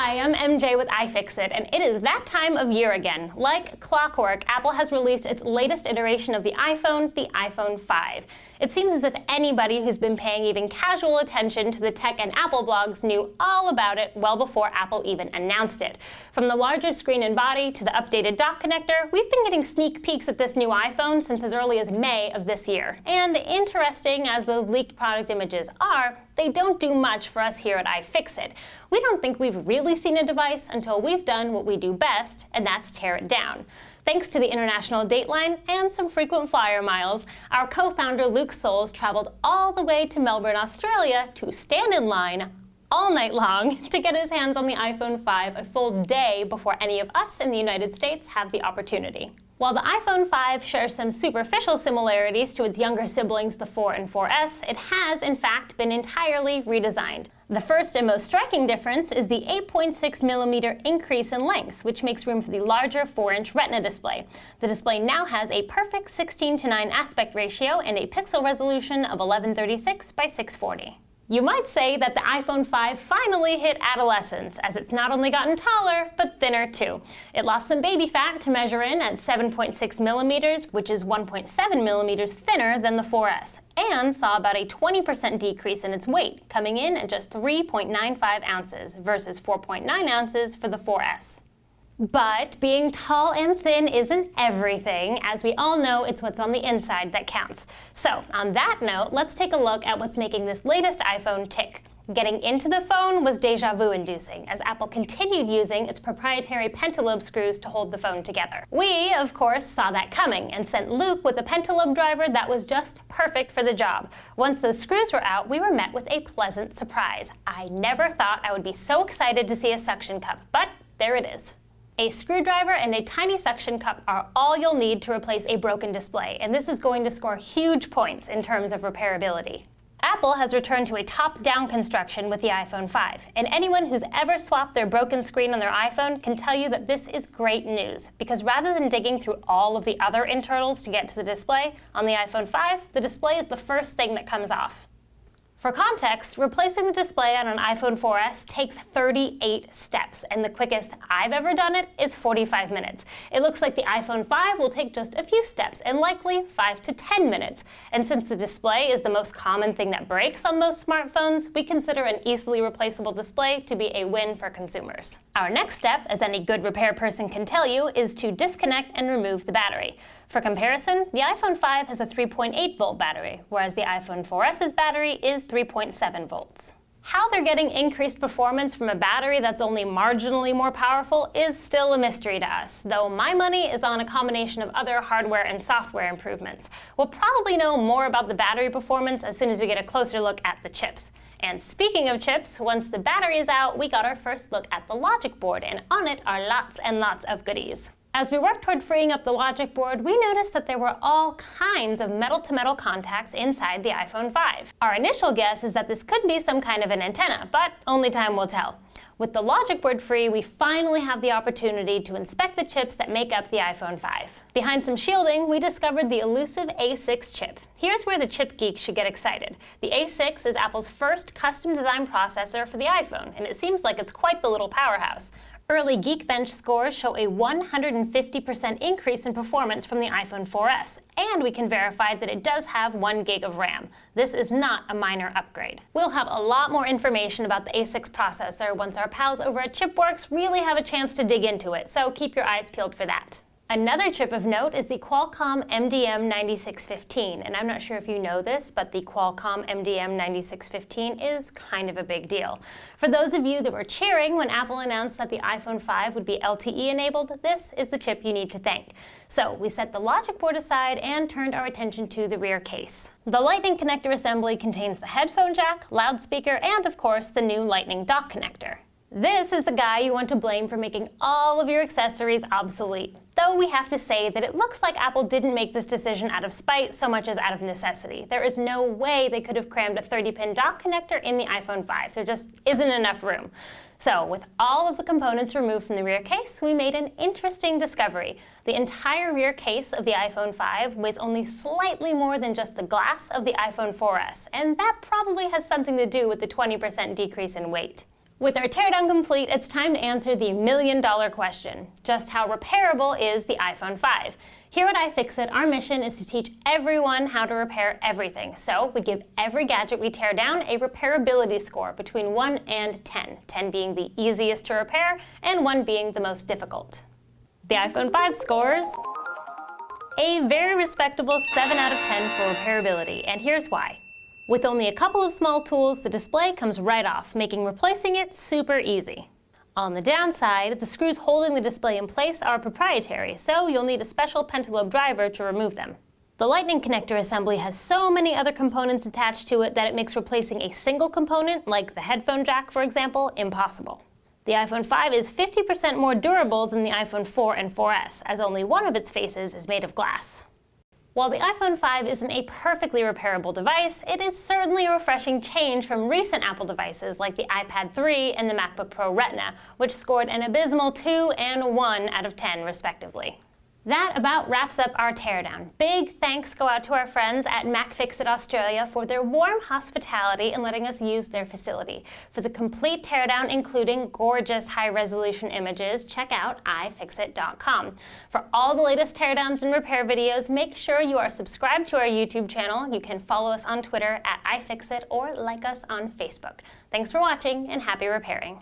Hi, I'm MJ with iFixit, and it is that time of year again. Like clockwork, Apple has released its latest iteration of the iPhone 5. It seems as if anybody who's been paying even casual attention to the tech and Apple blogs knew all about it well before Apple even announced it. From the larger screen and body to the updated dock connector, we've been getting sneak peeks at this new iPhone since as early as May of this year. And interesting as those leaked product images are, they don't do much for us here at iFixit. We don't think we've really seen a device until we've done what we do best, and that's tear it down. Thanks to the international dateline and some frequent flyer miles, our co-founder Luke Souls traveled all the way to Melbourne, Australia to stand in line all night long to get his hands on the iPhone 5 a full day before any of us in the United States have the opportunity. While the iPhone 5 shares some superficial similarities to its younger siblings, the 4 and 4S, it has, in fact, been entirely redesigned. The first and most striking difference is the 8.6mm increase in length, which makes room for the larger 4-inch Retina display. The display now has a perfect 16:9 aspect ratio and a pixel resolution of 1136 by 640. You might say that the iPhone 5 finally hit adolescence, as it's not only gotten taller, but thinner too. It lost some baby fat to measure in at 7.6mm, which is 1.7mm thinner than the 4S, and saw about a 20% decrease in its weight, coming in at just 3.95 ounces versus 4.9 ounces for the 4S. But being tall and thin isn't everything. As we all know, it's what's on the inside that counts. So, on that note, let's take a look at what's making this latest iPhone tick. Getting into the phone was déjà vu inducing, as Apple continued using its proprietary pentalobe screws to hold the phone together. We, of course, saw that coming and sent Luke with a pentalobe driver that was just perfect for the job. Once those screws were out, we were met with a pleasant surprise. I never thought I would be so excited to see a suction cup, but there it is. A screwdriver and a tiny suction cup are all you'll need to replace a broken display, and this is going to score huge points in terms of repairability. Apple has returned to a top-down construction with the iPhone 5, and anyone who's ever swapped their broken screen on their iPhone can tell you that this is great news, because rather than digging through all of the other internals to get to the display, on the iPhone 5, the display is the first thing that comes off. For context, replacing the display on an iPhone 4S takes 38 steps, and the quickest I've ever done it is 45 minutes. It looks like the iPhone 5 will take just a few steps, and likely 5 to 10 minutes. And since the display is the most common thing that breaks on most smartphones, we consider an easily replaceable display to be a win for consumers. Our next step, as any good repair person can tell you, is to disconnect and remove the battery. For comparison, the iPhone 5 has a 3.8-volt battery, whereas the iPhone 4S's battery is 3.7 volts. How they're getting increased performance from a battery that's only marginally more powerful is still a mystery to us, though my money is on a combination of other hardware and software improvements. We'll probably know more about the battery performance as soon as we get a closer look at the chips. And speaking of chips, once the battery is out, we got our first look at the logic board, and on it are lots and lots of goodies. As we worked toward freeing up the logic board, we noticed that there were all kinds of metal-to-metal contacts inside the iPhone 5. Our initial guess is that this could be some kind of an antenna, but only time will tell. With the logic board free, we finally have the opportunity to inspect the chips that make up the iPhone 5. Behind some shielding, we discovered the elusive A6 chip. Here's where the chip geeks should get excited. The A6 is Apple's first custom-designed processor for the iPhone, and it seems like it's quite the little powerhouse. Early Geekbench scores show a 150% increase in performance from the iPhone 4S, and we can verify that it does have 1 gig of RAM. This is not a minor upgrade. We'll have a lot more information about the A6 processor once our pals over at Chipworks really have a chance to dig into it, so keep your eyes peeled for that. Another chip of note is the Qualcomm MDM9615, and I'm not sure if you know this, but the Qualcomm MDM9615 is kind of a big deal. For those of you that were cheering when Apple announced that the iPhone 5 would be LTE enabled, this is the chip you need to thank. So we set the logic board aside and turned our attention to the rear case. The Lightning connector assembly contains the headphone jack, loudspeaker, and of course the new Lightning dock connector. This is the guy you want to blame for making all of your accessories obsolete. Though we have to say that it looks like Apple didn't make this decision out of spite so much as out of necessity. There is no way they could have crammed a 30-pin dock connector in the iPhone 5. There just isn't enough room. So, with all of the components removed from the rear case, we made an interesting discovery. The entire rear case of the iPhone 5 weighs only slightly more than just the glass of the iPhone 4S, and that probably has something to do with the 20% decrease in weight. With our teardown complete, it's time to answer the million-dollar question. Just how repairable is the iPhone 5? Here at iFixit, our mission is to teach everyone how to repair everything. So we give every gadget we tear down a repairability score between 1 and 10, 10 being the easiest to repair and 1 being the most difficult. The iPhone 5 scores a very respectable 7 out of 10 for repairability, and here's why. With only a couple of small tools, the display comes right off, making replacing it super easy. On the downside, the screws holding the display in place are proprietary, so you'll need a special pentalobe driver to remove them. The Lightning connector assembly has so many other components attached to it that it makes replacing a single component, like the headphone jack for example, impossible. The iPhone 5 is 50% more durable than the iPhone 4 and 4S, as only one of its faces is made of glass. While the iPhone 5 isn't a perfectly repairable device, it is certainly a refreshing change from recent Apple devices like the iPad 3 and the MacBook Pro Retina, which scored an abysmal 2 and 1 out of 10 respectively. That about wraps up our teardown. Big thanks go out to our friends at MacFixit Australia for their warm hospitality and letting us use their facility. For the complete teardown, including gorgeous high-resolution images, check out iFixit.com. For all the latest teardowns and repair videos, make sure you are subscribed to our YouTube channel. You can follow us on Twitter at iFixit or like us on Facebook. Thanks for watching and happy repairing.